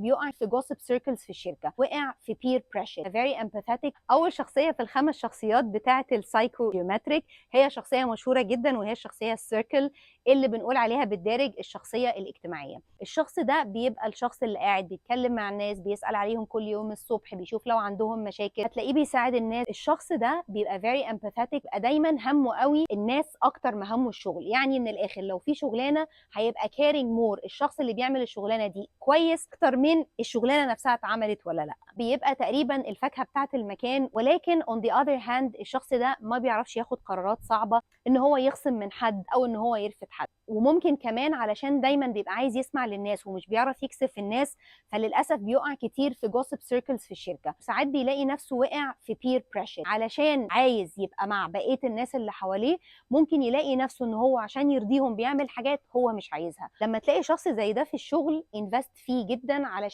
بيقع في جوسب سيركلز في الشركه، وقع في بير بريشر، فيري امباثيتك. اول شخصيه في الخمس شخصيات بتاعه السايكو جيومتريك هي شخصيه مشهوره جدا، وهي الشخصيه السيركل اللي بنقول عليها بالدارج الشخصيه الاجتماعيه. الشخص ده بيبقى الشخص اللي قاعد بيتكلم مع الناس، بيسال عليهم كل يوم الصبح، بيشوف لو عندهم مشاكل، هتلاقيه بيساعد الناس. الشخص ده بيبقى فيري امباثيتك، بيبقى دايما همه قوي الناس اكتر ما همه الشغل. يعني من الاخر لو في شغلانه هيبقى كارينج مور الشخص اللي بيعمل الشغلانه دي كويس اكتر من الشغلانه نفسها اتعملت ولا لا. بيبقى تقريبا الفاكهه بتاعه المكان. ولكن on the other hand الشخص ده ما بيعرفش ياخد قرارات صعبه، ان هو يخصم من حد او ان هو يرفض حد. وممكن كمان علشان دايما بيبقى عايز يسمع للناس ومش بيعرف يكسف الناس، فللاسف بيقع كتير في جوسب سيركلز في الشركه. ساعات بيلاقي نفسه وقع في بير بريشر علشان عايز يبقى مع بقيه الناس اللي حواليه. ممكن يلاقي نفسه ان هو عشان يرضيهم بيعمل حاجات هو مش عايزها. لما تلاقي شخص زي ده في الشغل انفست فيه جدا علشان